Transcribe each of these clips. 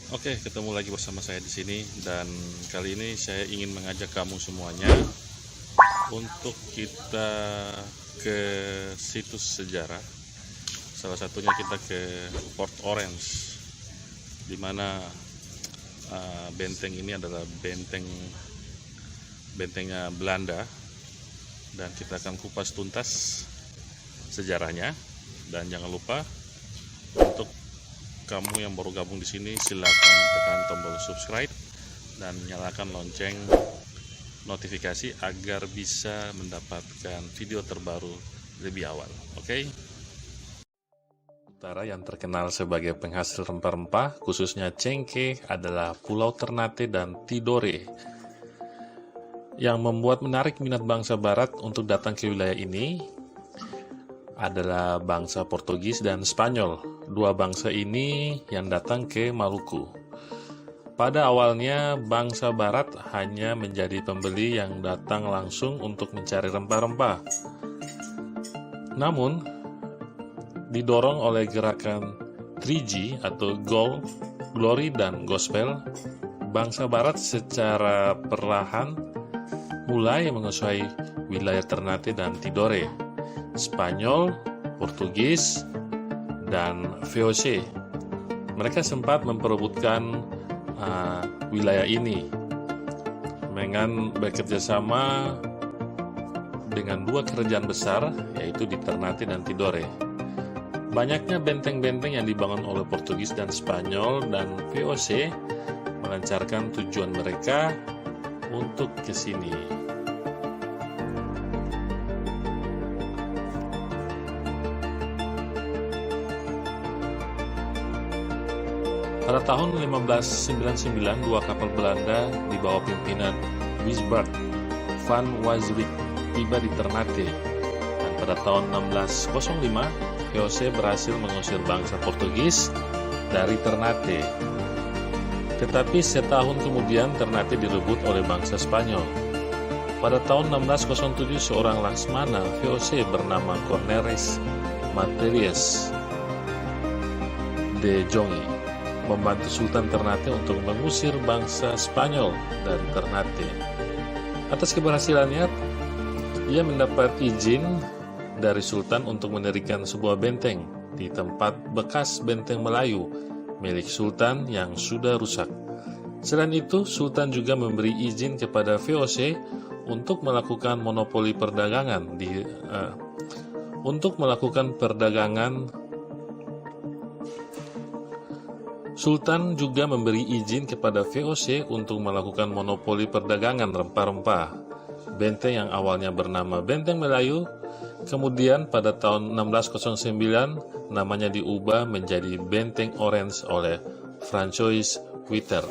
Oke, ketemu lagi bersama saya di sini dan kali ini saya ingin mengajak kamu semuanya untuk kita ke situs sejarah. Salah satunya kita ke Port Orange, di mana benteng ini adalah bentengnya Belanda, dan kita akan kupas tuntas sejarahnya. Dan jangan lupa, untuk kamu yang baru gabung di sini, silakan tekan tombol subscribe dan nyalakan lonceng notifikasi agar bisa mendapatkan video terbaru lebih awal. Oke? Utara yang terkenal sebagai penghasil rempah-rempah, khususnya cengkeh, adalah Pulau Ternate dan Tidore. Yang membuat menarik minat bangsa Barat untuk datang ke wilayah ini adalah bangsa Portugis dan Spanyol. Dua bangsa ini yang datang ke Maluku. Pada awalnya, bangsa Barat hanya menjadi pembeli yang datang langsung untuk mencari rempah-rempah. Namun, didorong oleh gerakan 3G atau Gold, Glory, dan Gospel, bangsa Barat secara perlahan mulai menguasai wilayah Ternate dan Tidore. Spanyol, Portugis, dan VOC. Mereka sempat memperebutkan wilayah ini dengan bekerjasama dengan dua kerajaan besar, yaitu di Ternate dan Tidore. Banyaknya benteng-benteng yang dibangun oleh Portugis dan Spanyol dan VOC melancarkan tujuan mereka untuk ke sini. Pada tahun 1599, dua kapal Belanda di bawah pimpinan Wijsberg van Waswijk tiba di Ternate. Dan pada tahun 1605, VOC berhasil mengusir bangsa Portugis dari Ternate. Tetapi setahun kemudian Ternate direbut oleh bangsa Spanyol. Pada tahun 1607, seorang laksmana VOC bernama Cornelis Matthäus de Jonge membantu Sultan Ternate untuk mengusir bangsa Spanyol dari Ternate. Atas keberhasilannya, ia mendapat izin dari Sultan untuk mendirikan sebuah benteng di tempat bekas benteng Melayu milik Sultan yang sudah rusak. Selain itu, Sultan juga memberi izin kepada VOC untuk melakukan monopoli perdagangan Sultan juga memberi izin kepada VOC untuk melakukan monopoli perdagangan rempah-rempah. Benteng yang awalnya bernama Benteng Melayu, kemudian pada tahun 1609 namanya diubah menjadi Benteng Orange oleh Francois Witter,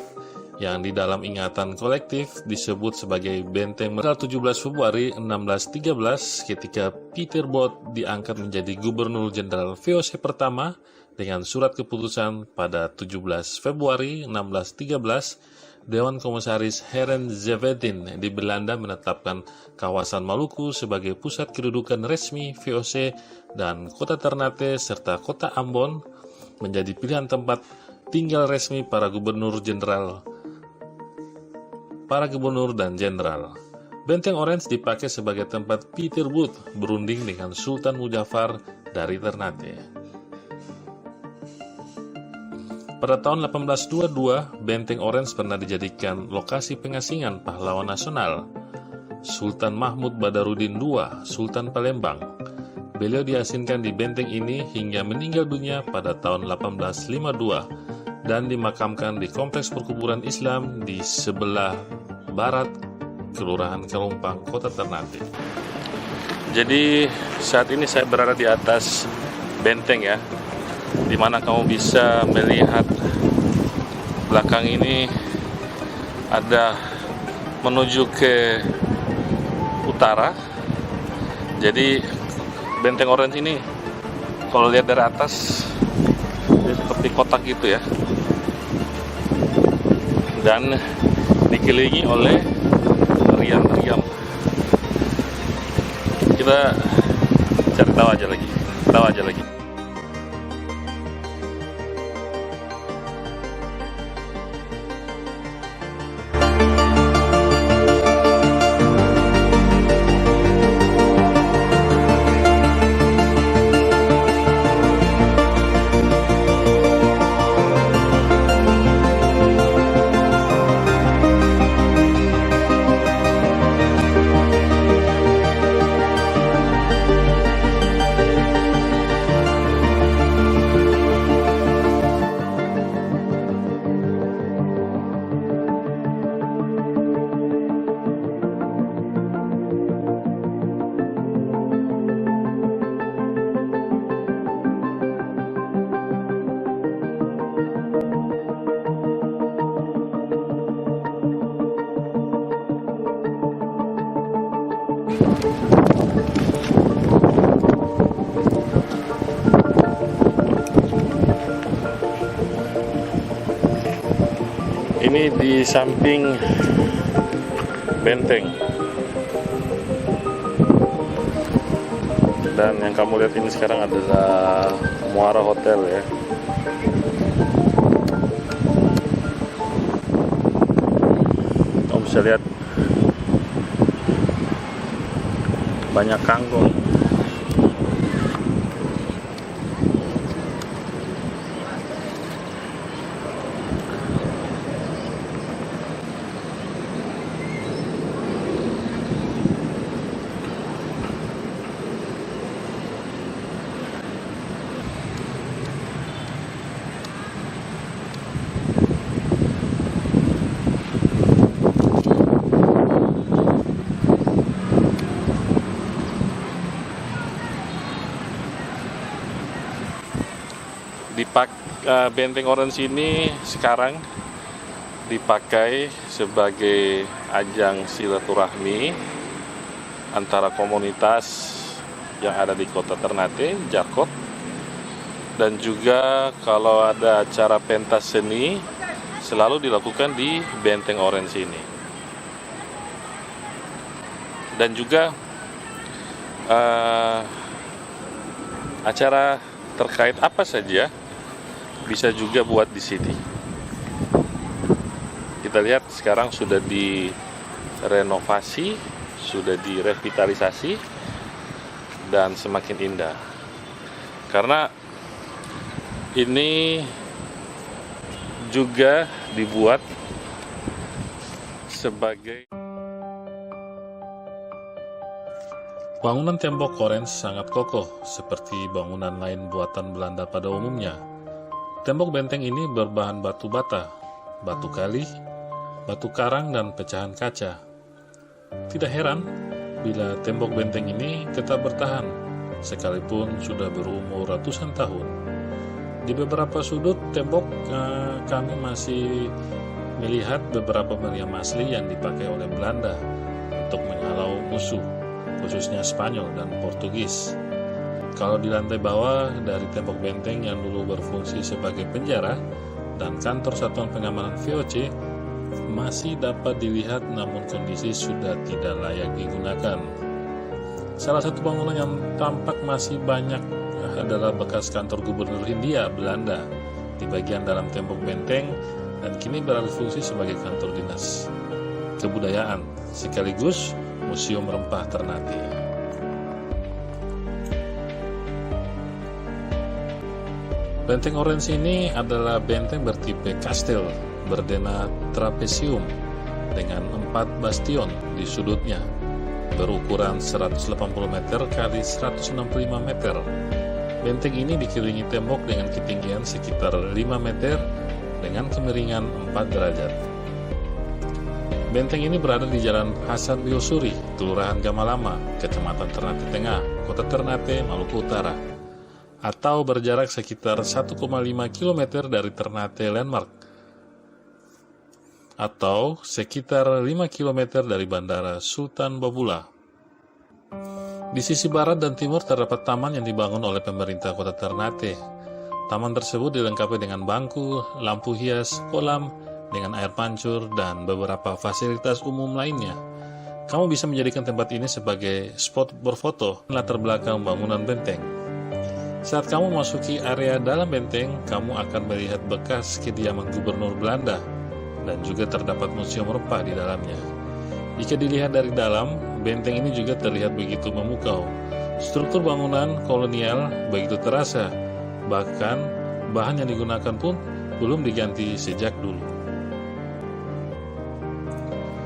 yang di dalam ingatan kolektif disebut sebagai Benteng Melayu. 17 Februari 1613 ketika Pieter Both diangkat menjadi Gubernur Jenderal VOC pertama, dengan surat keputusan pada 17 Februari 1613, Dewan Komisaris Heren Zevetin di Belanda menetapkan kawasan Maluku sebagai pusat kedudukan resmi VOC, dan kota Ternate serta kota Ambon menjadi pilihan tempat tinggal resmi para gubernur dan jenderal. Benteng Orange dipakai sebagai tempat Pieter Both berunding dengan Sultan Muzaffar dari Ternate. Pada tahun 1822, Benteng Orange pernah dijadikan lokasi pengasingan pahlawan nasional, Sultan Mahmud Badarudin II, Sultan Palembang. Beliau diasingkan di benteng ini hingga meninggal dunia pada tahun 1852 dan dimakamkan di Kompleks Perkuburan Islam di sebelah barat Kelurahan Kalumpang, Kota Ternate. Jadi saat ini saya berada di atas benteng ya, di mana kamu bisa melihat belakang ini ada menuju ke utara. Jadi Benteng Orange ini kalau lihat dari atas dia seperti kotak gitu ya, dan dikelilingi oleh riam-riam. Kita cari tahu aja lagi. Ini di samping benteng. Dan yang kamu lihat ini sekarang adalah Muara Hotel ya. Kamu bisa lihat banyak kangkung. Benteng Orange ini sekarang dipakai sebagai ajang silaturahmi antara komunitas yang ada di kota Ternate, Jarkot, dan juga kalau ada acara pentas seni selalu dilakukan di Benteng Orange ini. Dan juga acara terkait apa saja bisa juga buat di sini. Kita lihat sekarang sudah direnovasi, sudah direvitalisasi, dan semakin indah. Karena ini juga dibuat sebagai bangunan tembok Orange sangat kokoh seperti bangunan lain buatan Belanda pada umumnya. Tembok benteng ini berbahan batu bata, batu kali, batu karang, dan pecahan kaca. Tidak heran bila tembok benteng ini tetap bertahan, sekalipun sudah berumur ratusan tahun. Di beberapa sudut tembok kami masih melihat beberapa meriam asli yang dipakai oleh Belanda untuk menghalau musuh, khususnya Spanyol dan Portugis. Kalau di lantai bawah dari tembok benteng yang dulu berfungsi sebagai penjara dan kantor satuan pengamanan VOC masih dapat dilihat, namun kondisi sudah tidak layak digunakan. Salah satu bangunan yang tampak masih banyak adalah bekas kantor gubernur Hindia Belanda di bagian dalam tembok benteng dan kini berfungsi sebagai kantor dinas kebudayaan sekaligus Museum Rempah Ternate. Benteng Orange ini adalah benteng bertipe kastel berdena trapesium dengan 4 bastion di sudutnya berukuran 180 meter x 165 meter. Benteng ini dikelilingi tembok dengan ketinggian sekitar 5 meter dengan kemiringan 4 derajat. Benteng ini berada di Jalan Hasan Biosuri, Kelurahan Gamalama, Kecamatan Ternate Tengah, Kota Ternate, Maluku Utara, atau berjarak sekitar 1,5 km dari Ternate Landmark, atau sekitar 5 km dari Bandara Sultan Babula. Di sisi barat dan timur terdapat taman yang dibangun oleh pemerintah Kota Ternate. Taman tersebut dilengkapi dengan bangku, lampu hias, kolam dengan air pancur, dan beberapa fasilitas umum lainnya. Kamu bisa menjadikan tempat ini sebagai spot berfoto latar belakang bangunan benteng. Saat kamu memasuki area dalam benteng, kamu akan melihat bekas kediaman gubernur Belanda dan juga terdapat museum rempah di dalamnya. Jika dilihat dari dalam, benteng ini juga terlihat begitu memukau. Struktur bangunan kolonial begitu terasa, bahkan bahan yang digunakan pun belum diganti sejak dulu.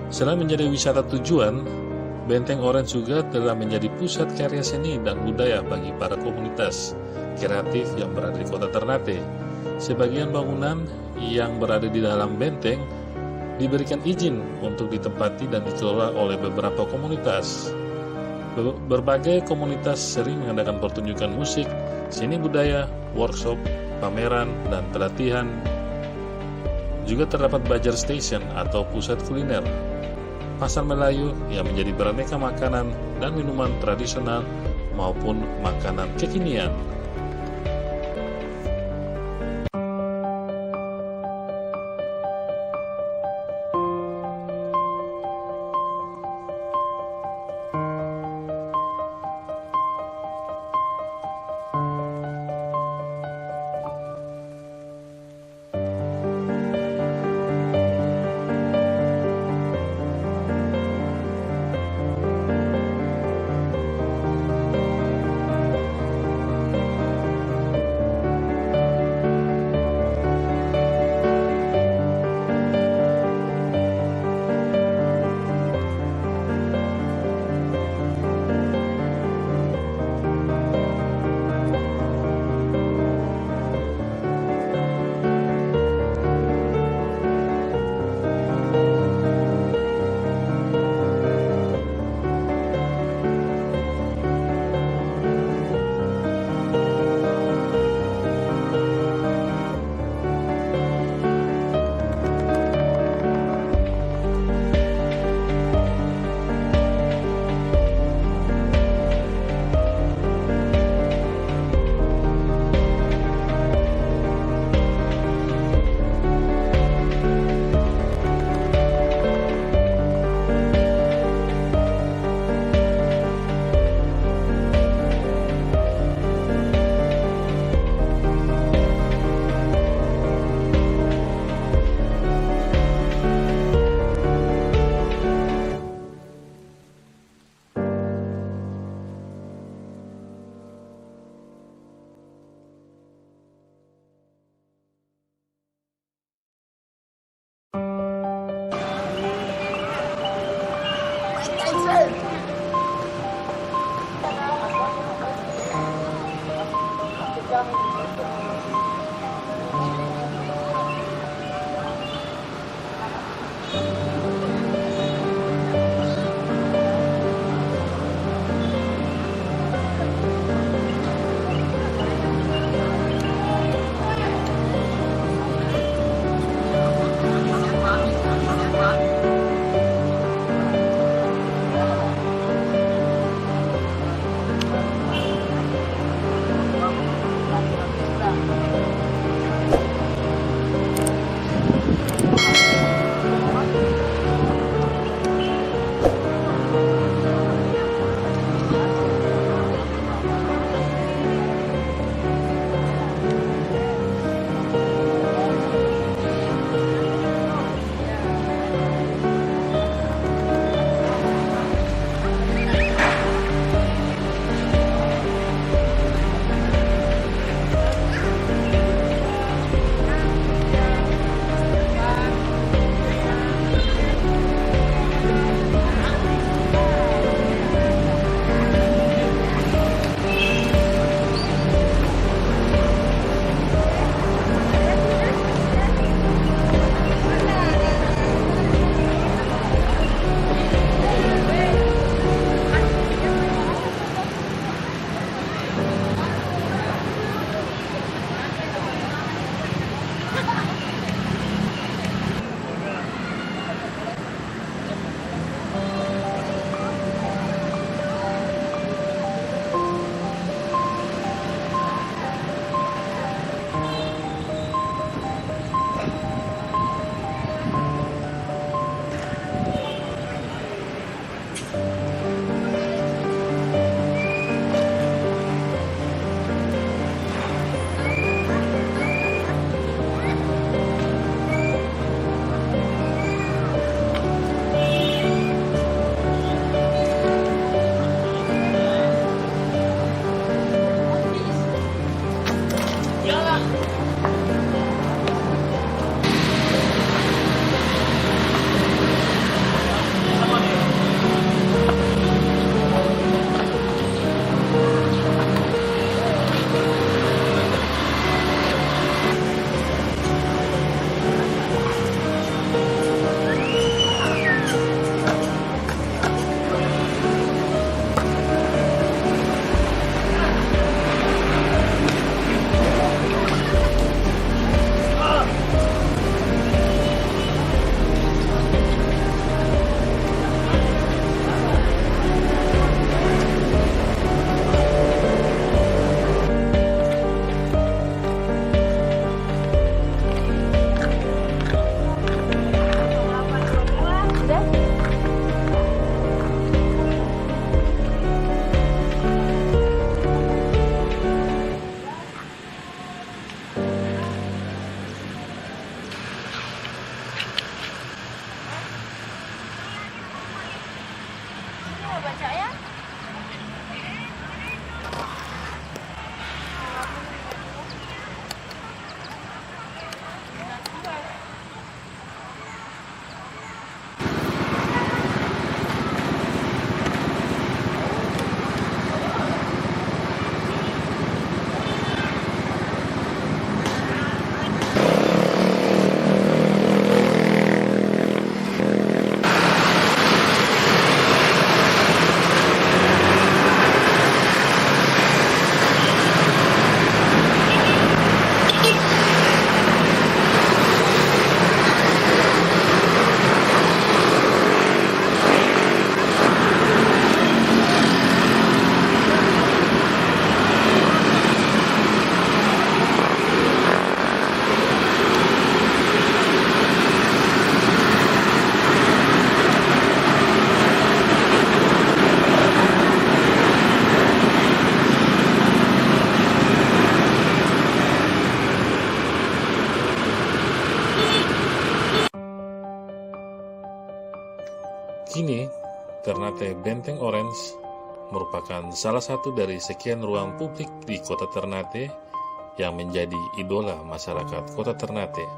Selain menjadi wisata tujuan, Benteng Orange juga telah menjadi pusat karya seni dan budaya bagi para komunitas kreatif yang berada di kota Ternate. Sebagian bangunan yang berada di dalam benteng diberikan izin untuk ditempati dan dikelola oleh beberapa komunitas. Berbagai komunitas sering mengadakan pertunjukan musik, seni budaya, workshop, pameran, dan pelatihan. Juga terdapat Bajar Station atau pusat kuliner, pasar Melayu yang menjadi beraneka makanan dan minuman tradisional maupun makanan kekinian. Kini, Ternate Benteng Orange merupakan salah satu dari sekian ruang publik di kota Ternate yang menjadi idola masyarakat kota Ternate.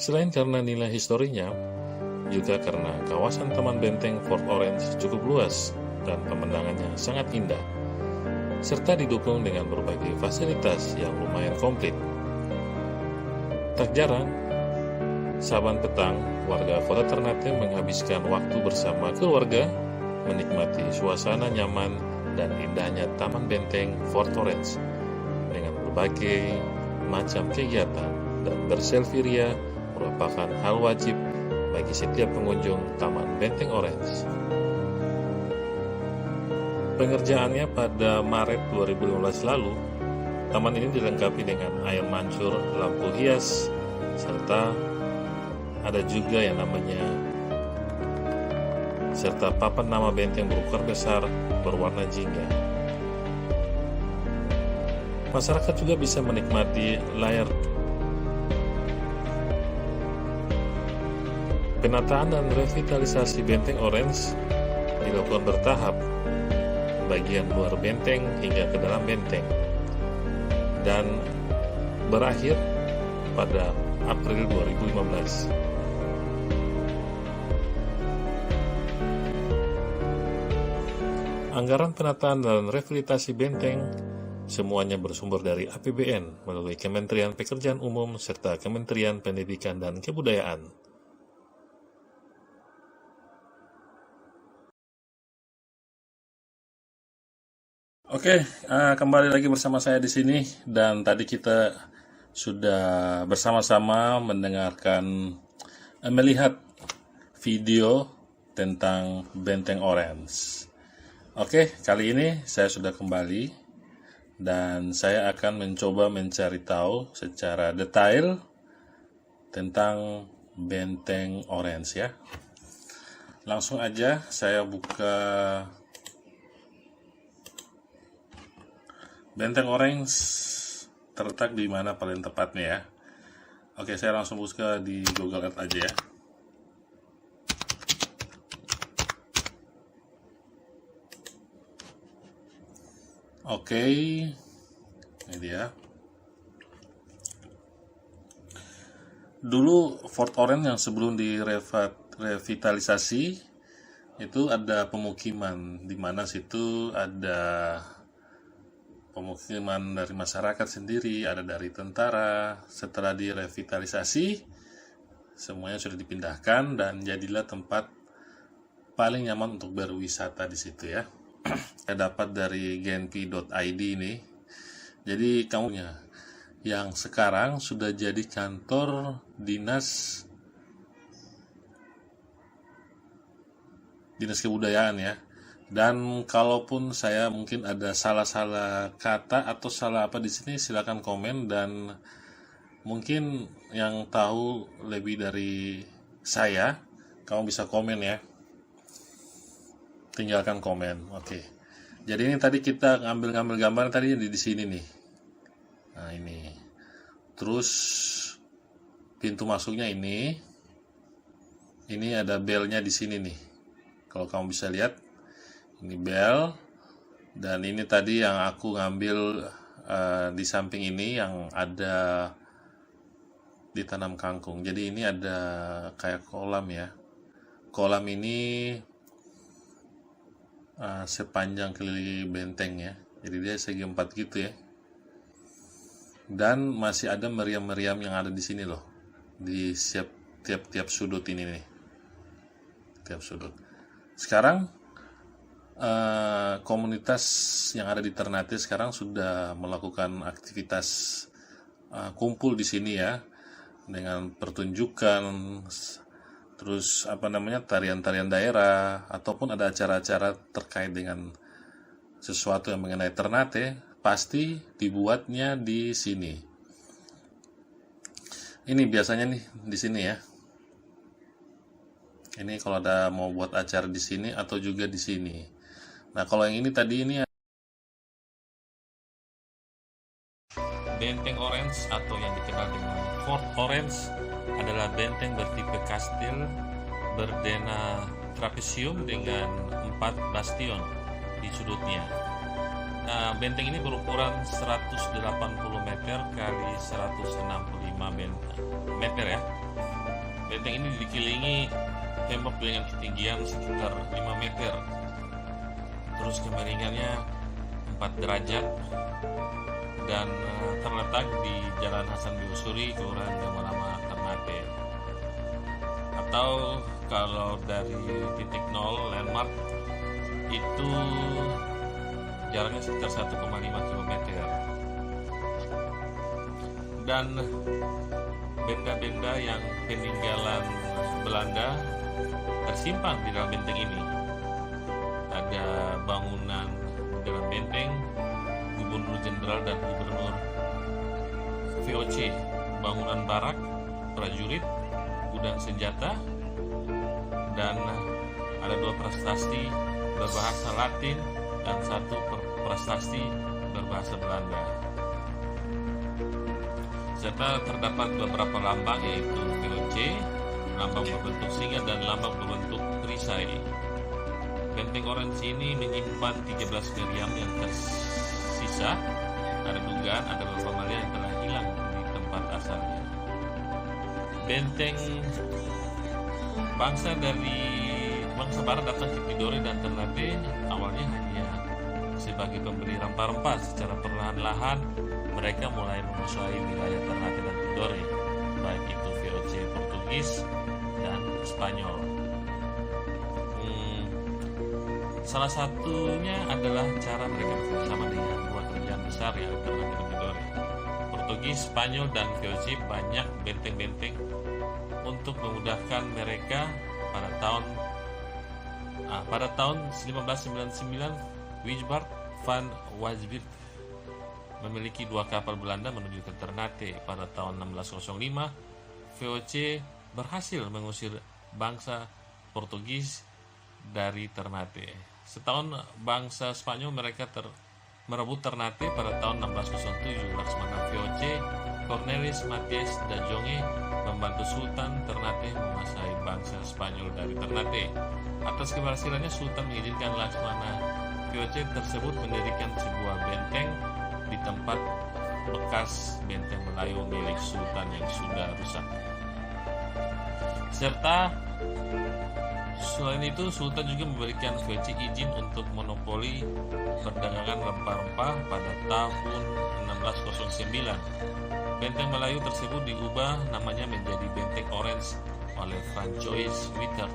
Selain karena nilai historinya, juga karena kawasan Taman Benteng Fort Orange cukup luas dan pemandangannya sangat indah, serta didukung dengan berbagai fasilitas yang lumayan komplit. Tak jarang, saban petang, warga kota Ternate menghabiskan waktu bersama keluarga, menikmati suasana nyaman dan indahnya Taman Benteng Fort Orange dengan berbagai macam kegiatan, dan berselfie ria merupakan hal wajib bagi setiap pengunjung Taman Benteng Orange. Pengerjaannya pada Maret 2015 lalu, taman ini dilengkapi dengan air mancur, lampu hias, serta ada juga yang namanya papan nama benteng berukuran besar berwarna jingga. Masyarakat juga bisa menikmati layar. Penataan dan revitalisasi Benteng Orange dilakukan bertahap, bagian luar benteng hingga ke dalam benteng, dan berakhir pada April 2015. Anggaran penataan dan revitalisasi benteng semuanya bersumber dari APBN melalui Kementerian Pekerjaan Umum serta Kementerian Pendidikan dan Kebudayaan. Oke, kembali lagi bersama saya di sini, dan tadi kita sudah bersama-sama melihat video tentang Benteng Orange. Oke, kali ini saya sudah kembali dan saya akan mencoba mencari tahu secara detail tentang Benteng Orange ya. Langsung aja saya buka Benteng Orange terletak di mana paling tepatnya ya. Oke, saya langsung buka di Google Earth aja ya. Oke, ini dia. Dulu Fort Orange yang sebelum direvitalisasi itu ada pemukiman, di mana situ ada pemukiman dari masyarakat sendiri, ada dari tentara. Setelah direvitalisasi, semuanya sudah dipindahkan dan jadilah tempat paling nyaman untuk berwisata di situ ya. Saya dapat dari genpi.id ini. Jadi kamunya yang sekarang sudah jadi kantor dinas kebudayaan ya. Dan kalaupun saya mungkin ada salah-salah kata atau salah apa di sini, silakan komen, dan mungkin yang tahu lebih dari saya, kamu bisa komen ya. Tinggalkan komen. Oke. Jadi ini tadi kita ngambil gambar tadi di sini nih. Nah, ini. Terus pintu masuknya ini. Ini ada belnya di sini nih. Kalau kamu bisa lihat, ini bel. Dan ini tadi yang aku ngambil di samping ini yang ada ditanam kangkung. Jadi ini ada kayak kolam ya. Kolam ini sepanjang keliling benteng ya. Jadi dia segi 4 gitu ya. Dan masih ada meriam-meriam yang ada di sini loh. Di tiap sudut ini nih. Tiap sudut. Sekarang komunitas yang ada di Ternate sekarang sudah melakukan aktivitas kumpul di sini ya, dengan pertunjukan, terus tarian-tarian daerah, ataupun ada acara-acara terkait dengan sesuatu yang mengenai Ternate, pasti dibuatnya di sini. Ini biasanya nih di sini ya. Ini kalau ada mau buat acara di sini atau juga di sini. Nah, kalau yang ini tadi ini Benteng Orange atau yang dikenal dengan Fort Orange adalah benteng bertipe kastil berdena trapesium dengan 4 bastion di sudutnya. Nah, benteng ini berukuran 180 meter kali 165 meter ya. Benteng ini dikelilingi tembok dengan ketinggian sekitar 5 meter. Terus kemiringannya 4 derajat dan terletak di Jalan Hasan Biusuri, Kelurahan Gamalama, Ternate. Atau kalau dari titik 0 landmark itu jaraknya sekitar 1,5 km. Dan benda-benda yang peninggalan Belanda tersimpan di dalam benteng ini. Ada bangunan di dalam benteng, Gubernur Jenderal dan Gubernur VOC, bangunan barak, prajurit, gudang senjata, dan ada 2 prasasti berbahasa Latin dan 1 prasasti berbahasa Belanda. Serta terdapat beberapa lambang, yaitu VOC, lambang berbentuk singa, dan lambang berbentuk perisai. Benteng Orange ini menyimpan 13 meriam yang tersisa. Ada dugaan ada beberapa meriam yang telah hilang di tempat asalnya. Benteng bangsa barat datang ke Tidore dan Ternate awalnya hanya sebagai pembeli rempah-rempah. Secara perlahan-lahan mereka mulai menguasai wilayah Ternate dan Tidore, baik itu VOC Portugis dan Spanyol. Salah satunya adalah cara mereka bersama dengan 2 kerajaan besar, yaitu Ternate dan Tidore. Portugis, Spanyol, dan VOC banyak benteng-benteng untuk memudahkan mereka. Pada tahun 1599, Wijbard van Wasbirk memiliki 2 kapal Belanda menuju ke Ternate. Pada tahun 1605, VOC berhasil mengusir bangsa Portugis dari Ternate. Setahun bangsa Spanyol mereka merebut Ternate. Pada tahun 1607, Laksamana VOC Cornelis Matias da Jonge membantu Sultan Ternate menguasai bangsa Spanyol dari Ternate. Atas keberhasilannya, Sultan mengizinkan Laksamana VOC tersebut mendirikan sebuah benteng di tempat bekas benteng Melayu milik Sultan yang sudah rusak. Serta selain itu, Sultan juga memberikan VOC izin untuk monopoli perdagangan rempah-rempah pada tahun 1609. Benteng Melayu tersebut diubah namanya menjadi Benteng Orange oleh Francois Wittert.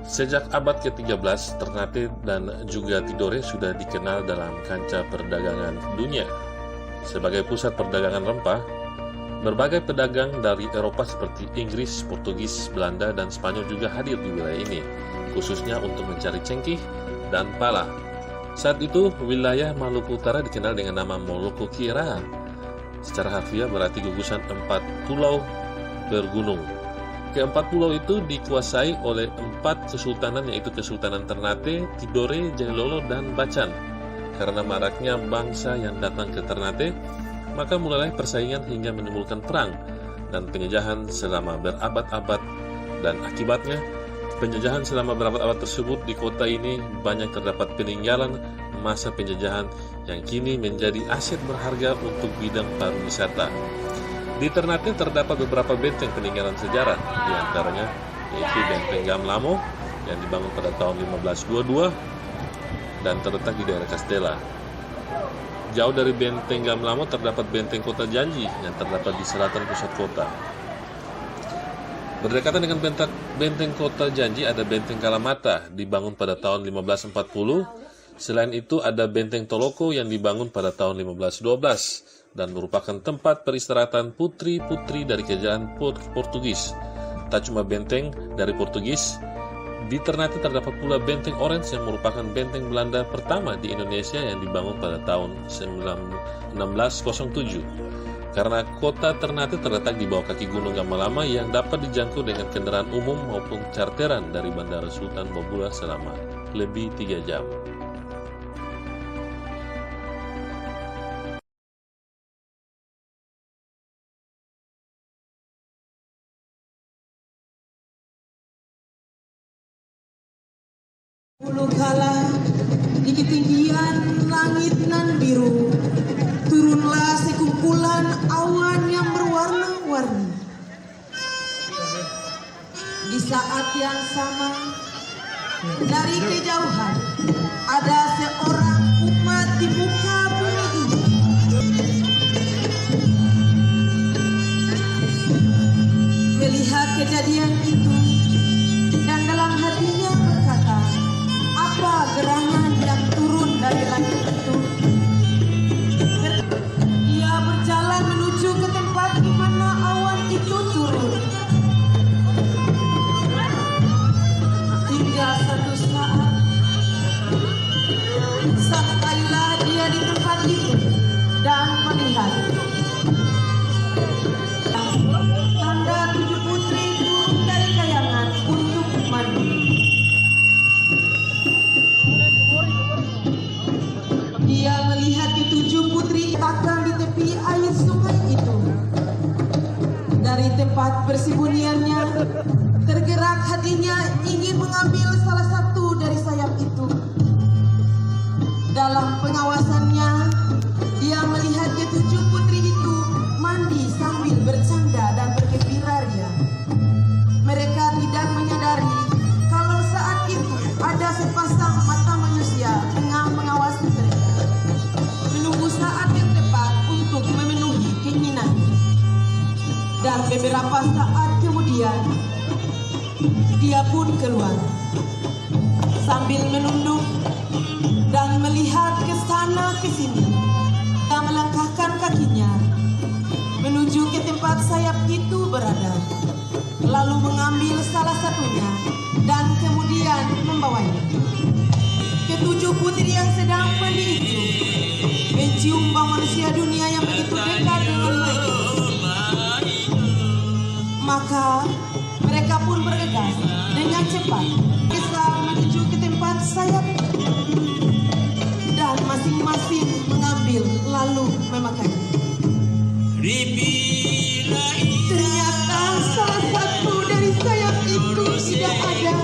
Sejak abad ke-13, Ternate dan juga Tidore sudah dikenal dalam kancah perdagangan dunia. Sebagai pusat perdagangan rempah, berbagai pedagang dari Eropa seperti Inggris, Portugis, Belanda, dan Spanyol juga hadir di wilayah ini, khususnya untuk mencari cengkih dan pala. Saat itu, wilayah Maluku Utara dikenal dengan nama Moluku Kira. Secara harfiah berarti gugusan 4 pulau bergunung. Keempat pulau itu dikuasai oleh 4 kesultanan, yaitu Kesultanan Ternate, Tidore, Jailolo, dan Bacan. Karena maraknya bangsa yang datang ke Ternate, maka mulailah persaingan hingga menimbulkan perang dan penjajahan selama berabad-abad. Dan akibatnya, penjajahan selama berabad-abad tersebut di kota ini banyak terdapat peninggalan masa penjajahan yang kini menjadi aset berharga untuk bidang pariwisata. Di Ternate terdapat beberapa benteng peninggalan sejarah, di antaranya yaitu Benteng Gamlamo yang dibangun pada tahun 1522 dan terletak di daerah Castella. Jauh dari Benteng Gamlamo terdapat Benteng Kota Janji yang terdapat di selatan pusat kota. Berdekatan dengan Benteng Kota Janji ada Benteng Kalamata dibangun pada tahun 1540. Selain itu ada Benteng Toloko yang dibangun pada tahun 1512. Dan merupakan tempat peristirahatan putri-putri dari kerajaan Portugis. Tak cuma benteng dari Portugis, di Ternate terdapat pula Benteng Orange yang merupakan benteng Belanda pertama di Indonesia yang dibangun pada tahun 1607. Karena kota Ternate terletak di bawah kaki Gunung Gamalama yang dapat dijangkau dengan kendaraan umum maupun charteran dari Bandara Sultan Babula selama lebih 3 jam. kala di ketinggian langit nan biru turunlah sekumpulan awan yang berwarna-warni. Di saat yang sama, dari kejauhan ada seorang umat di muka bumi ini. Melihat kejadian itu dan dalam hatinya berkata, apa gerangan yang turun dari langit itu? Ia berjalan menuju ke tempat di mana awan itu turun. Hingga satu saat sampailah dia di tempat itu dan melihat tanda 7 putri turun dari kayangan untuk mandi. Dia melihat ke-7 putri takkan di tepi air sungai itu. Dari tempat persembunyiannya, tergerak hatinya ingin mengambil salah satu dari sayap itu. Dalam pengawasannya, dia melihat ke-7 putri itu mandi sambil bercanda dan bergembira ria. Mereka tidak menyadari kalau saat itu ada sepasang mata manusia tengah mengawasi mereka, menunggu saat yang tepat untuk memenuhi keinginan. Dan beberapa saat kemudian, dia pun keluar sambil menunduk dan melihat ke sana ke sini. Dia melangkahkan kakinya menuju ke tempat sayap itu berada, lalu mengambil salah satunya dan kemudian membawanya. Ke-7 putri yang sedang mandi itu mencium bau manusia dunia yang begitu dekat dengan mereka. Maka mereka pun bergegas dengan cepat menuju ke tempat sayap dan masing-masing mengambil lalu memakainya. Ternyata salah satu dari sayap itu tidak ada.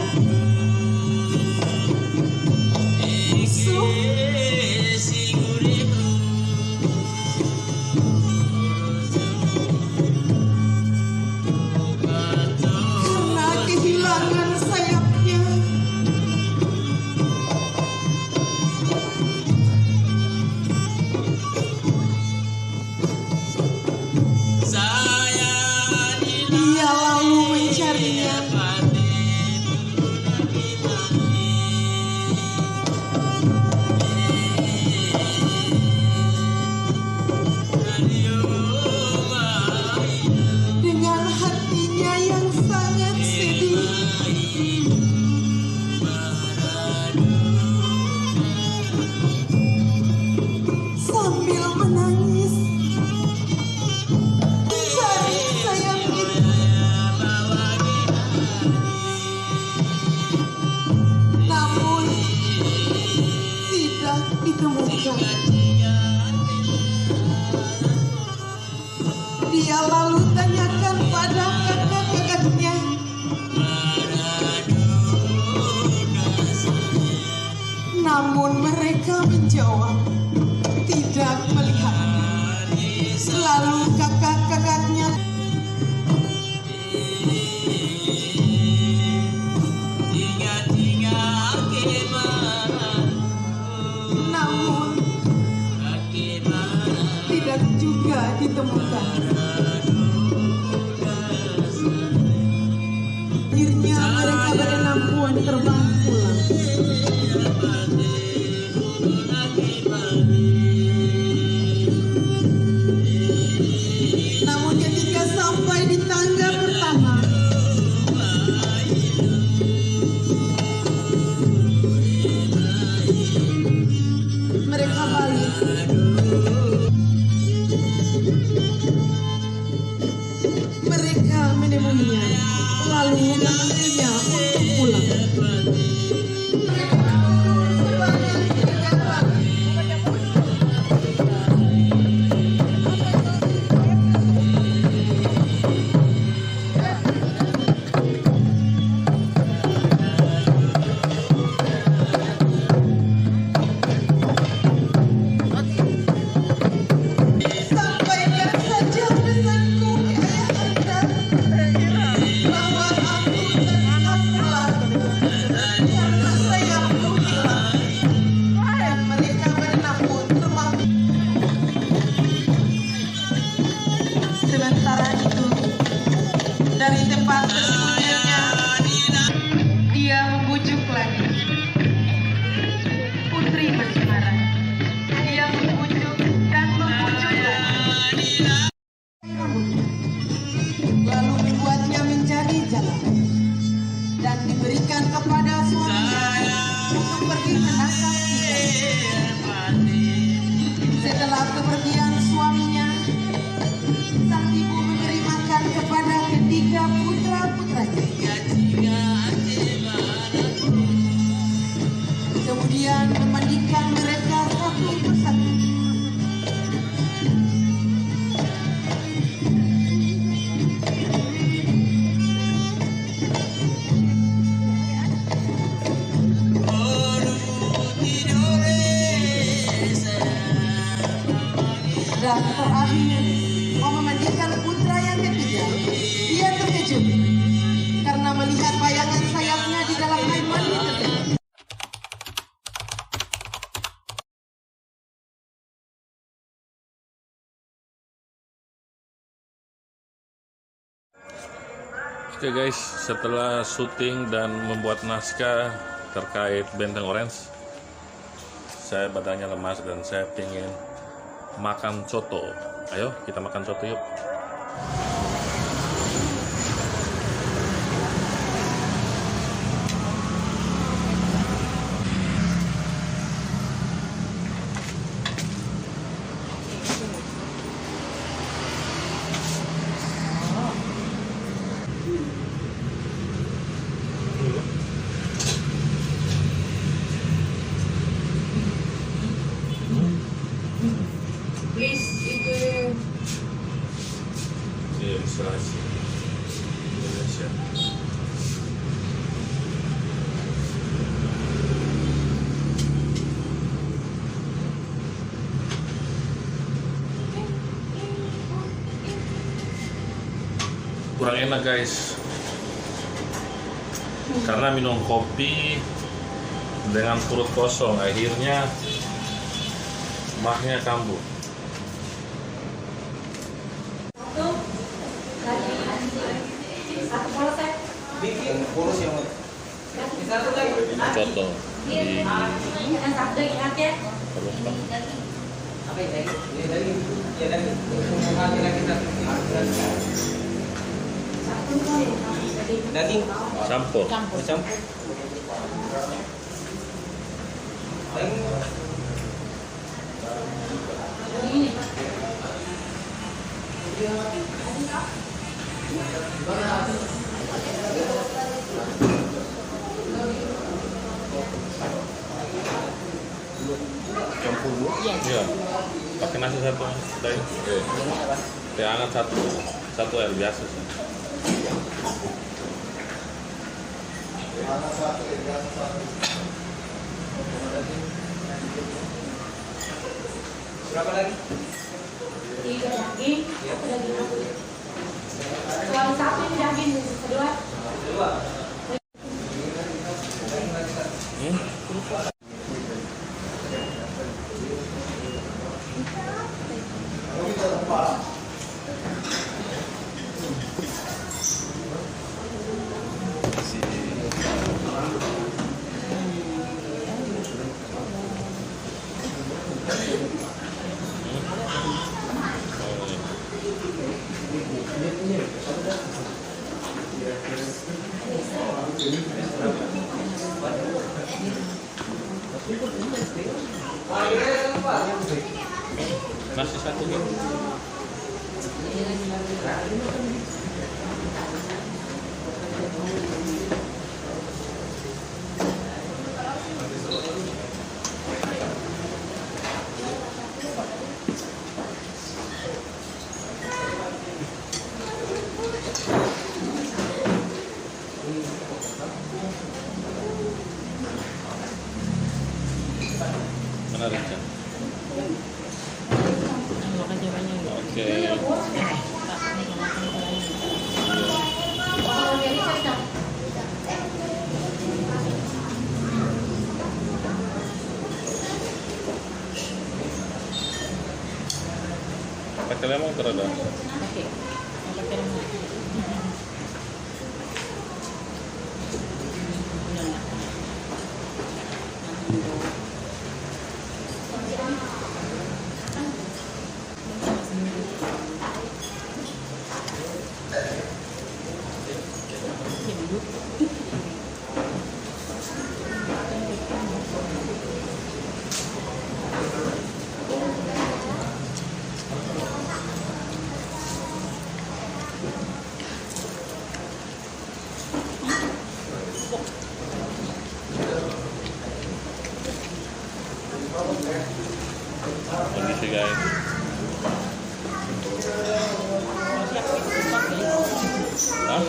Karena kehilangan sayapnya, dia lalu mencarinya. Dengan hatinya yang sangat sedih, sambil menangis mencari sayap itu. Namun tidak ditemukan. Dia lalu tanyakan pada kakak-kakaknya. Namun mereka menjawab tidak melihatnya. Lalu kakak-kakaknya namun tidak juga ditemukan. Akhirnya mereka berenam pun terbang pulang. Namun ketika sampai di tangga pertama, mereka balik. sudah terakhir mau memandikan putra yang ketiga. Dia terkejut karena melihat bayangan sayapnya di dalam air mandi tersebut. Oke guys, setelah syuting dan membuat naskah terkait Benteng Orange, saya badannya lemas dan saya pengen makan soto. Ayo kita makan soto yuk. Ilustrasi Indonesia. Kurang enak guys, karena minum kopi dengan perut kosong, akhirnya mahnya kambuh. Soto di daging campur. Iya. Pakai nasi satu, Day. Teh hangat satu air biasa sih. berapa lagi? 3 daging, 1 daging aku. Kalau 1 ini daging, kedua. Nasi satu gitu. Mana Rica? Oke. Pakai lemon terada. Oke. Pakai lemon. Kondisi guys. Hah?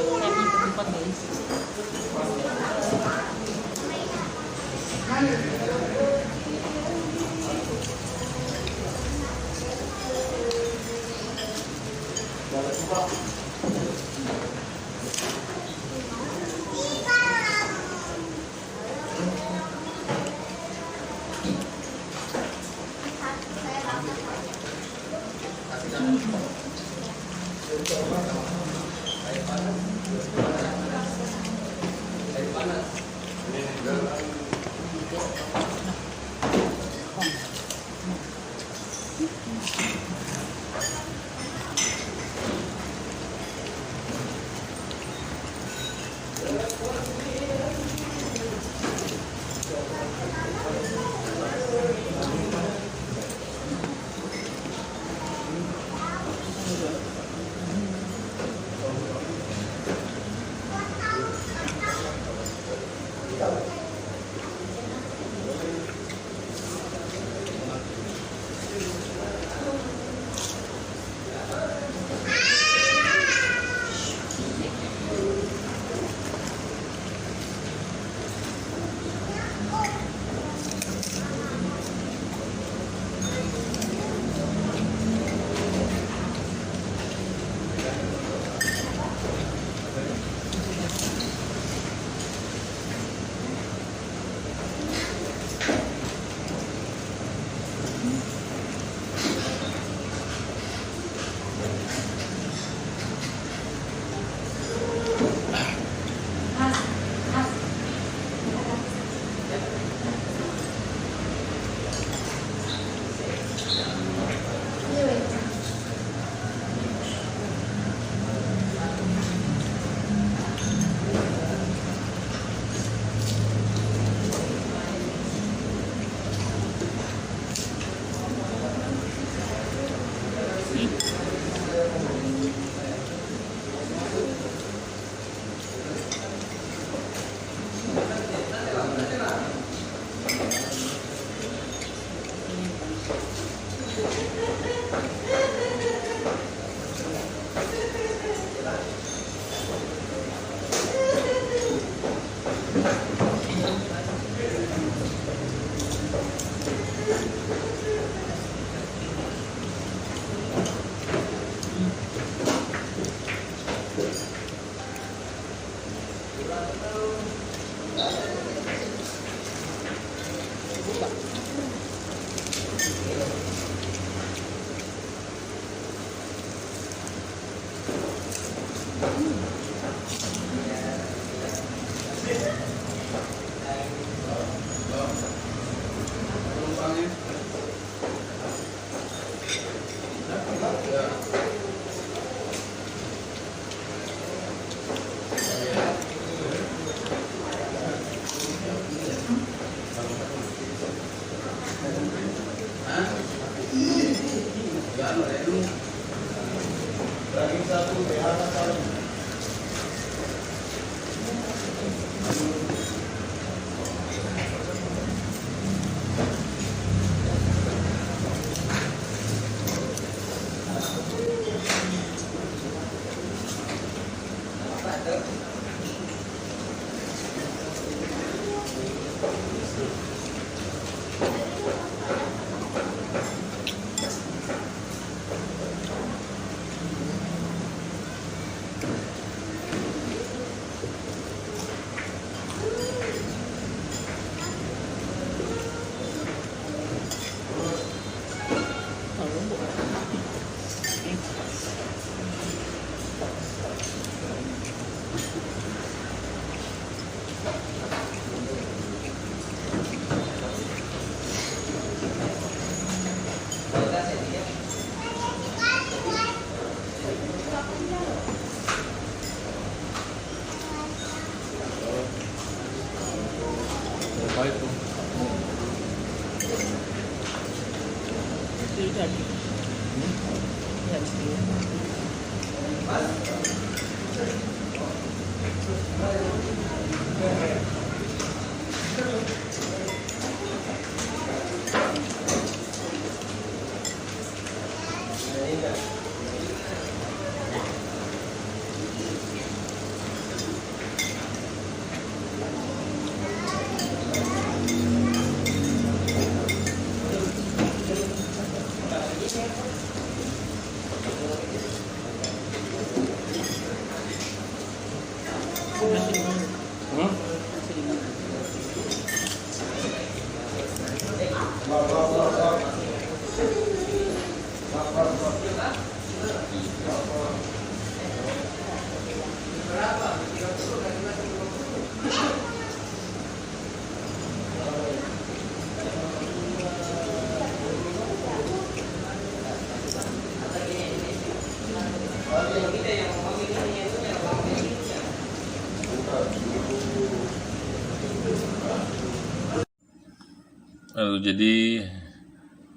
Lalu jadi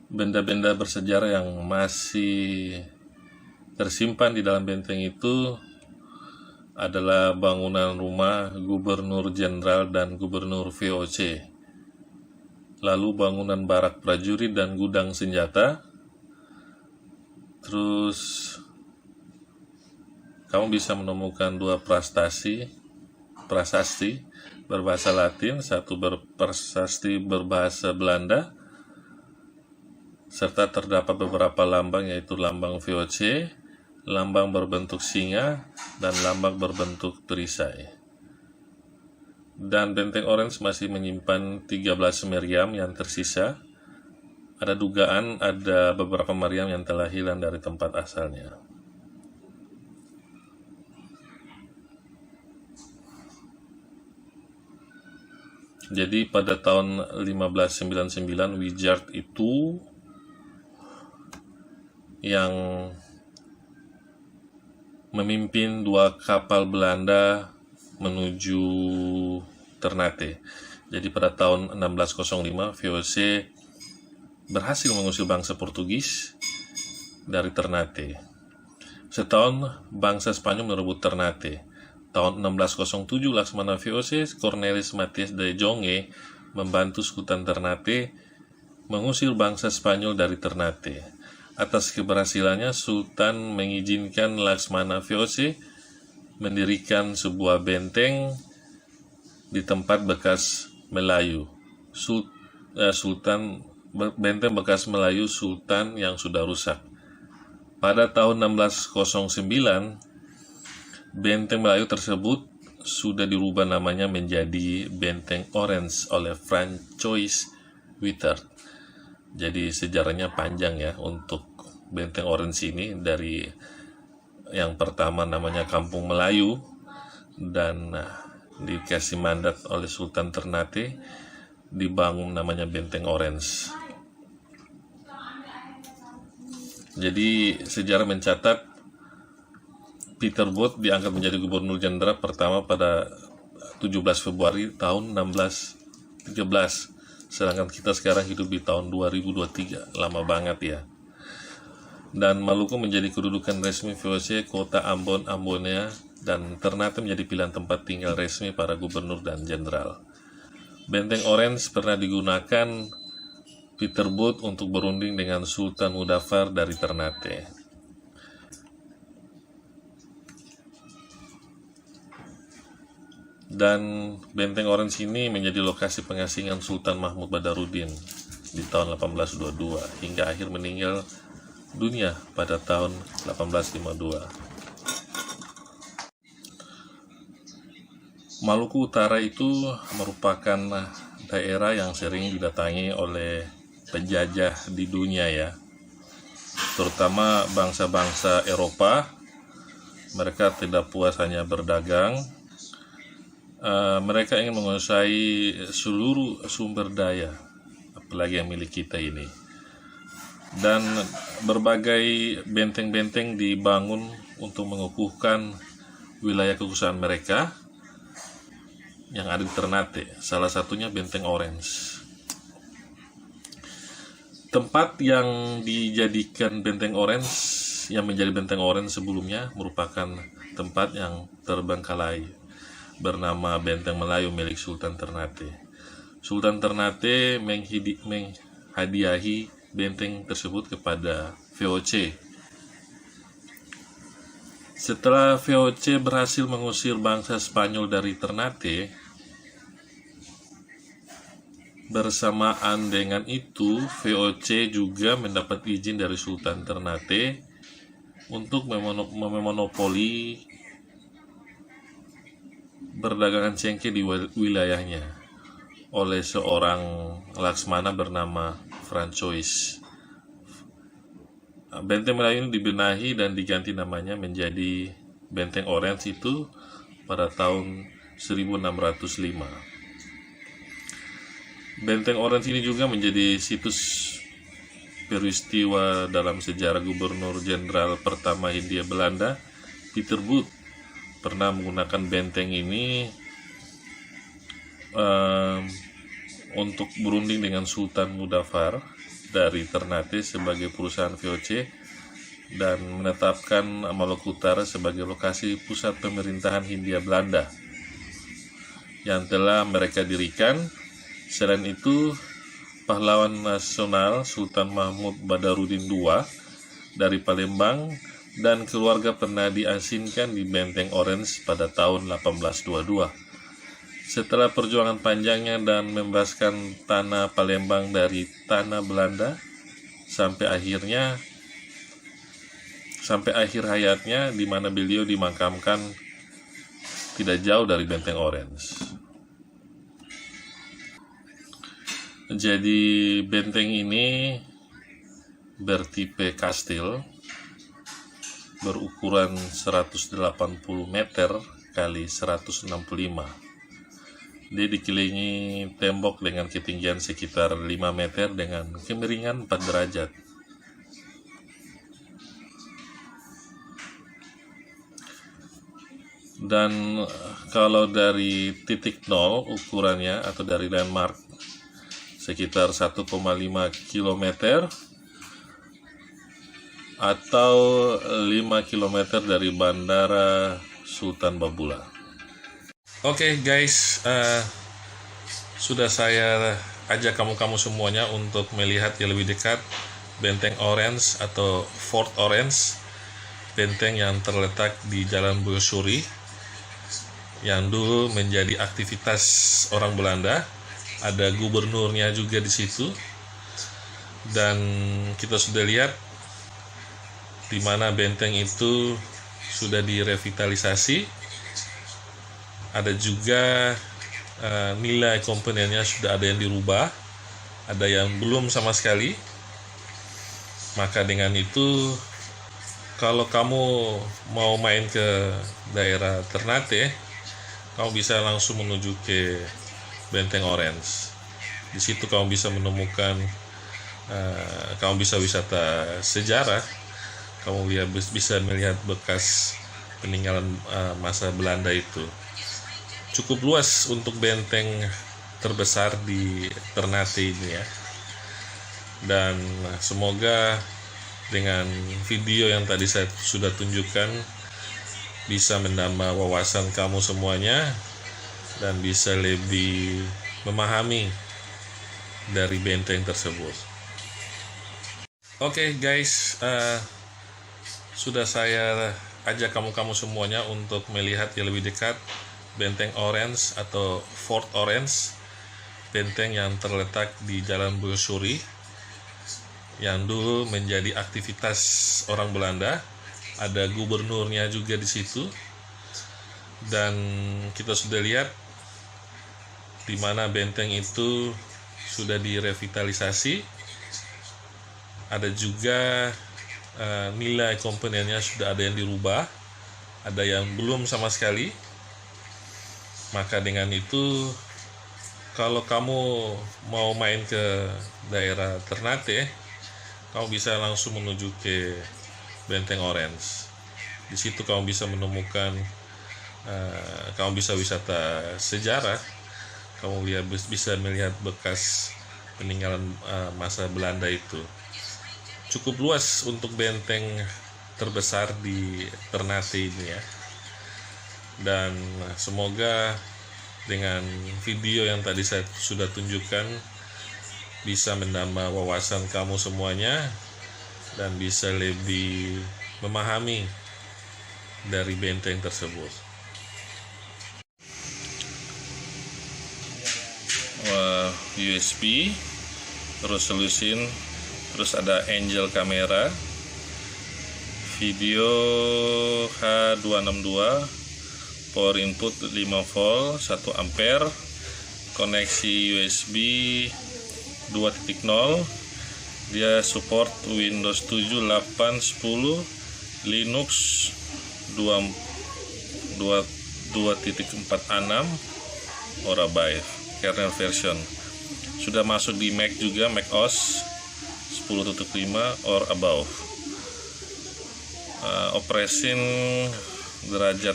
benda-benda bersejarah yang masih tersimpan di dalam benteng itu adalah bangunan rumah Gubernur Jenderal dan Gubernur VOC, lalu bangunan barak prajurit dan gudang senjata. Terus kamu bisa menemukan dua prasasti berbahasa Latin, satu prasasti berbahasa Belanda, serta terdapat beberapa lambang, yaitu lambang VOC, lambang berbentuk singa, dan lambang berbentuk perisai. Dan benteng Orange masih menyimpan 13 meriam yang tersisa. Ada dugaan ada beberapa meriam yang telah hilang dari tempat asalnya. Jadi pada tahun 1599 Wizard itu yang memimpin dua kapal Belanda menuju Ternate. Jadi pada tahun 1605 VOC berhasil mengusir bangsa Portugis dari Ternate. Setahun bangsa Spanyol merebut Ternate. Tahun 1607 Laksmana VOC Cornelis Matias de Jonge membantu Sultan Ternate mengusir bangsa Spanyol dari Ternate. Atas keberhasilannya, Sultan mengizinkan Laksmana VOC mendirikan sebuah benteng di tempat bekas Melayu. Benteng bekas Melayu Sultan yang sudah rusak. Pada tahun 1609, benteng Melayu tersebut sudah dirubah namanya menjadi Benteng Orange oleh Francois Wittert. Jadi sejarahnya panjang ya untuk Benteng Orange ini, dari yang pertama namanya Kampung Melayu dan dikasih mandat oleh Sultan Ternate dibangun namanya Benteng Orange. Jadi sejarah mencatat Peter Both diangkat menjadi Gubernur Jenderal pertama pada 17 Februari tahun 1613. Sedangkan kita sekarang hidup di tahun 2023, lama banget ya. Dan Maluku menjadi kedudukan resmi VOC Kota Ambon, Ambonea, dan Ternate menjadi pilihan tempat tinggal resmi para gubernur dan jenderal. Benteng Orange pernah digunakan Peter Both untuk berunding dengan Sultan Mudaffar dari Ternate. Dan Benteng Orange ini menjadi lokasi pengasingan Sultan Mahmud Badarudin di tahun 1822 hingga akhir meninggal dunia pada tahun 1852. Maluku Utara itu merupakan daerah yang sering didatangi oleh penjajah di dunia ya, terutama bangsa-bangsa Eropa. Mereka tidak puas hanya berdagang, mereka ingin menguasai seluruh sumber daya, apalagi yang milik kita ini. Dan berbagai benteng-benteng dibangun untuk mengukuhkan wilayah kekuasaan mereka yang ada di Ternate. Salah satunya Benteng Orange. Tempat yang dijadikan Benteng Orange, yang menjadi Benteng Orange sebelumnya, merupakan tempat yang terbengkalai bernama Benteng Melayu milik Sultan Ternate. Sultan Ternate menghadiahi benteng tersebut kepada VOC. Setelah VOC berhasil mengusir bangsa Spanyol dari Ternate, bersamaan dengan itu VOC juga mendapat izin dari Sultan Ternate untuk memonopoli perdagangan cengkeh di wilayahnya. oleh seorang Laksmana bernama Francois. Benteng Melayu ini dibenahi dan diganti namanya menjadi Benteng Orange itu pada tahun 1605. Benteng Orange ini juga menjadi situs peristiwa dalam sejarah Gubernur Jenderal pertama Hindia Belanda, Peter Booth, pernah menggunakan benteng ini untuk berunding dengan Sultan Mudaffar dari Ternate sebagai perusahaan VOC dan menetapkan Maluku Utara sebagai lokasi pusat pemerintahan Hindia Belanda yang telah mereka dirikan. Selain itu, pahlawan nasional Sultan Mahmud Badarudin II dari Palembang dan keluarga pernah diasingkan di Benteng Orange pada tahun 1822. Setelah perjuangan panjangnya dan membebaskan tanah Palembang dari tanah Belanda sampai akhir hayatnya, di mana beliau dimakamkan tidak jauh dari Benteng Orange. Jadi benteng ini bertipe kastil, berukuran 180 meter kali 165. Dia dikelilingi tembok dengan ketinggian sekitar 5 meter dengan kemiringan 4 derajat. Dan kalau dari titik nol ukurannya atau dari landmark sekitar 1,5 km atau 5 km dari Bandara Sultan Babula. Oke guys, sudah saya ajak kamu semuanya untuk melihat yang lebih dekat Benteng Orange atau Fort Orange, benteng yang terletak di Jalan Boyosuri yang dulu menjadi aktivitas orang Belanda. Ada gubernurnya juga di situ, dan kita sudah lihat di mana benteng itu sudah direvitalisasi. Ada juga nilai komponennya sudah ada yang dirubah, ada yang belum sama sekali. Maka dengan itu, kalau kamu mau main ke daerah Ternate, kamu bisa langsung menuju ke Benteng Orange. Di situ kamu bisa menemukan, kamu bisa wisata sejarah, kamu bisa melihat bekas peninggalan masa Belanda itu. Cukup luas untuk benteng terbesar di Ternate ini ya. Dan semoga dengan video yang tadi saya sudah tunjukkan bisa menambah wawasan kamu semuanya dan bisa lebih memahami dari benteng tersebut. Oke guys, sudah saya ajak kamu semuanya untuk melihat yang lebih dekat Benteng Orange atau Fort Orange, benteng yang terletak di Jalan Boyosuri yang dulu menjadi aktivitas orang Belanda. Ada gubernurnya juga di situ, dan kita sudah lihat di mana benteng itu sudah direvitalisasi. Ada juga nilai komponennya sudah ada yang dirubah, ada yang belum sama sekali. Maka dengan itu, kalau kamu mau main ke daerah Ternate, kamu bisa langsung menuju ke Benteng Orange. Di situ kamu bisa menemukan, kamu bisa wisata sejarah, kamu bisa melihat bekas peninggalan masa Belanda itu. Cukup luas untuk benteng terbesar di Ternate ini ya. Dan semoga dengan video yang tadi saya sudah tunjukkan bisa menambah wawasan kamu semuanya dan bisa lebih memahami dari benteng tersebut. USB, resolution, terus ada angel kamera, video H262, power input 5 volt 1 ampere, koneksi USB 2.0. Dia support Windows 7, 8, 10, Linux 2.46 Orabyte kernel version. Sudah masuk di Mac juga, Mac OS 10.5 or above. Operation derajat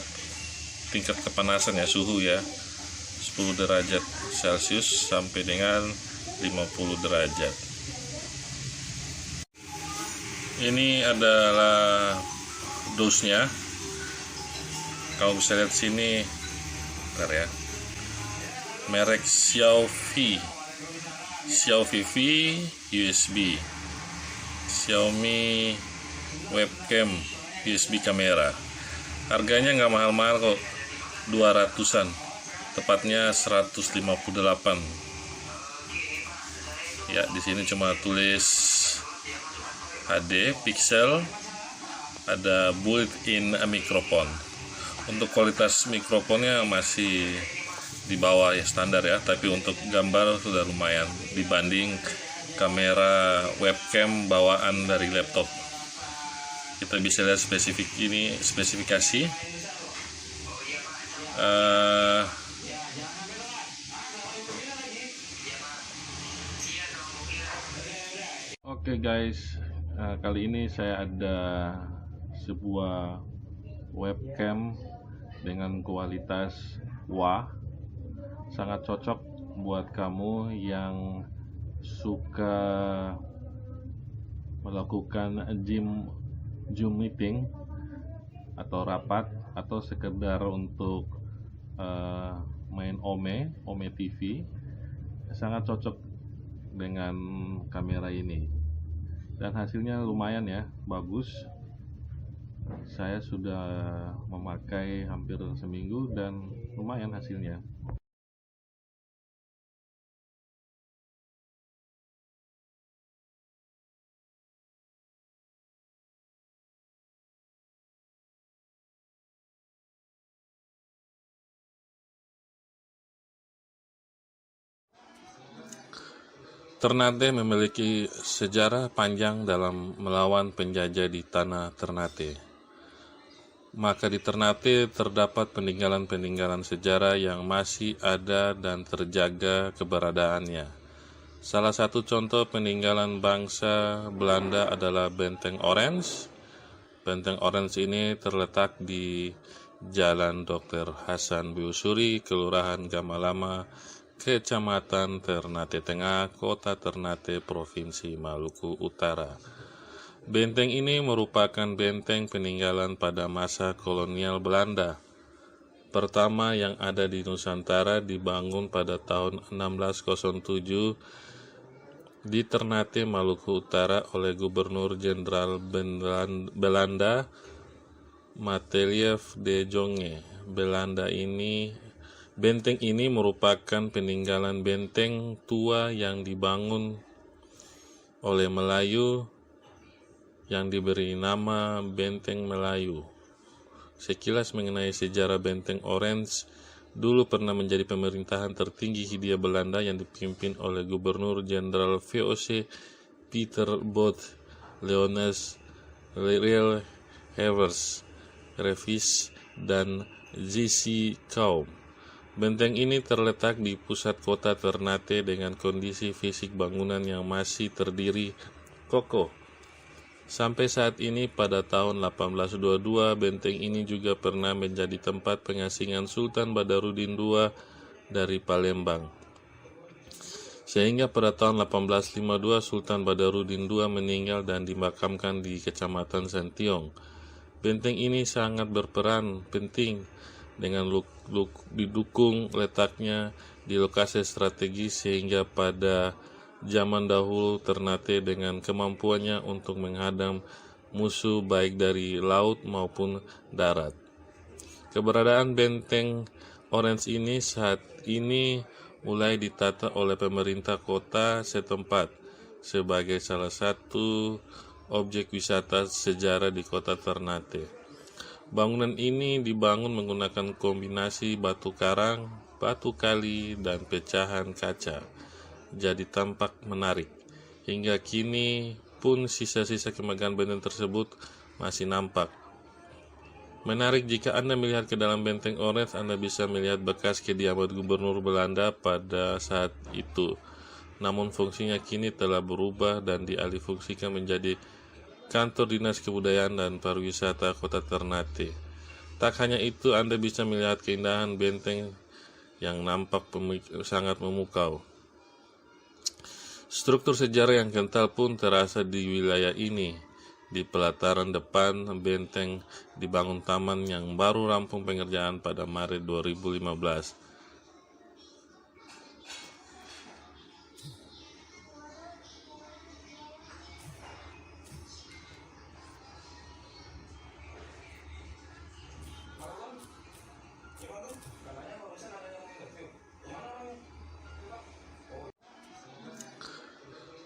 tingkat kepanasan ya, suhu ya, 10 derajat Celcius sampai dengan 50 derajat. Ini adalah dosnya. Kalau bisa lihat sini, bentar ya. Merek Xiaomi V USB, Xiaomi webcam USB kamera. Harganya nggak mahal-mahal kok, 200-an, tepatnya 158. Ya, di sini cuma tulis HD pixel, ada built-in mikrofon. Untuk kualitas mikrofonnya masih di bawah ya, standar ya, tapi untuk gambar sudah lumayan dibanding kamera webcam bawaan dari laptop. Kita bisa lihat spesifikasi. Oke guys, kali ini saya ada sebuah webcam dengan kualitas wah, sangat cocok buat kamu yang suka melakukan Zoom meeting atau rapat, atau sekedar untuk main Ome TV. Sangat cocok dengan kamera ini, dan hasilnya lumayan ya, bagus. Saya sudah memakai hampir seminggu dan lumayan hasilnya. Ternate memiliki sejarah panjang dalam melawan penjajah di tanah Ternate. Maka di Ternate terdapat peninggalan-peninggalan sejarah yang masih ada dan terjaga keberadaannya. Salah satu contoh peninggalan bangsa Belanda adalah Benteng Orange. Benteng Orange ini terletak di Jalan Dr. Hasan Biusuri, Kelurahan Gamalama, Kecamatan Ternate Tengah, Kota Ternate, Provinsi Maluku Utara. Benteng ini merupakan benteng peninggalan pada masa kolonial Belanda. Pertama yang ada di Nusantara, dibangun pada tahun 1607 di Ternate, Maluku Utara oleh Gubernur Jenderal Belanda Matelief de Jonge. Benteng ini merupakan peninggalan benteng tua yang dibangun oleh Melayu yang diberi nama Benteng Melayu. Sekilas mengenai sejarah Benteng Orange, dulu pernah menjadi pemerintahan tertinggi Hindia Belanda yang dipimpin oleh Gubernur Jenderal VOC Peter Both Leones Riel Hevers Revis dan J.C. Kaum. Benteng ini terletak di pusat kota Ternate dengan kondisi fisik bangunan yang masih terdiri kokoh. Sampai saat ini pada tahun 1822, benteng ini juga pernah menjadi tempat pengasingan Sultan Badarudin II dari Palembang. Sehingga pada tahun 1852 Sultan Badarudin II meninggal dan dimakamkan di Kecamatan Santiong. Benteng ini sangat berperan penting dengan didukung letaknya di lokasi strategis, sehingga pada zaman dahulu Ternate dengan kemampuannya untuk menghadang musuh baik dari laut maupun darat. Keberadaan Benteng Orange ini saat ini mulai ditata oleh pemerintah kota setempat sebagai salah satu objek wisata sejarah di kota Ternate. Bangunan ini dibangun menggunakan kombinasi batu karang, batu kali, dan pecahan kaca. Jadi tampak menarik. Hingga kini pun sisa-sisa kemegahan benteng tersebut masih nampak. Menarik, jika Anda melihat ke dalam benteng Orange, Anda bisa melihat bekas kediaman Gubernur Belanda pada saat itu. Namun fungsinya kini telah berubah dan dialihfungsikan menjadi kantor Dinas Kebudayaan dan Pariwisata Kota Ternate. Tak hanya itu, Anda bisa melihat keindahan benteng yang nampak sangat memukau. Struktur sejarah yang kental pun terasa di wilayah ini. Di pelataran depan benteng dibangun taman yang baru rampung pengerjaan pada Maret 2015.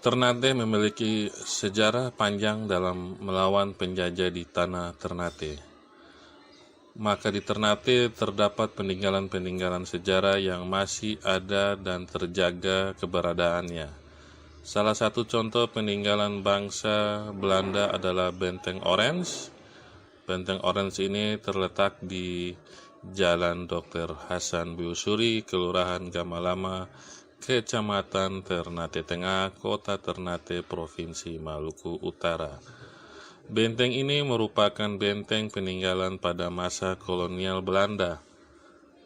Ternate memiliki sejarah panjang dalam melawan penjajah di tanah Ternate. Maka di Ternate terdapat peninggalan-peninggalan sejarah yang masih ada dan terjaga keberadaannya. Salah satu contoh peninggalan bangsa Belanda adalah Benteng Orange. Benteng Orange ini terletak di Jalan Dr. Hasan Biusuri, Kelurahan Gamalama, Kecamatan Ternate Tengah, Kota Ternate, Provinsi Maluku Utara. Benteng ini merupakan benteng peninggalan pada masa kolonial Belanda.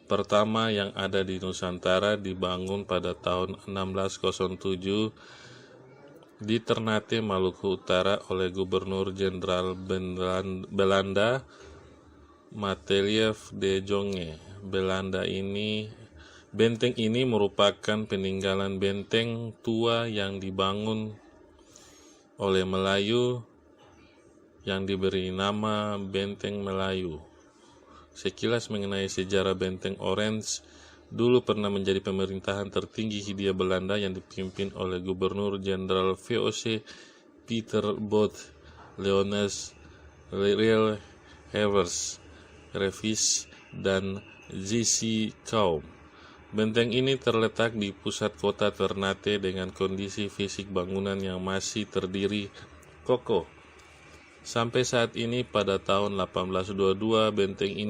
Pertama yang ada di Nusantara, dibangun pada tahun 1607 di Ternate, Maluku Utara oleh Gubernur Jenderal Belanda Matthijs de Jonge. Benteng ini merupakan peninggalan benteng tua yang dibangun oleh Melayu yang diberi nama Benteng Melayu. Sekilas mengenai sejarah Benteng Orange, dulu pernah menjadi pemerintahan tertinggi Hindia Belanda yang dipimpin oleh Gubernur Jenderal VOC Pieter Both Leones Riel Hevers Revis dan J.C. Kaum. Benteng ini terletak di pusat kota Ternate dengan kondisi fisik bangunan yang masih terdiri kokoh. Sampai saat ini pada tahun 1822 benteng ini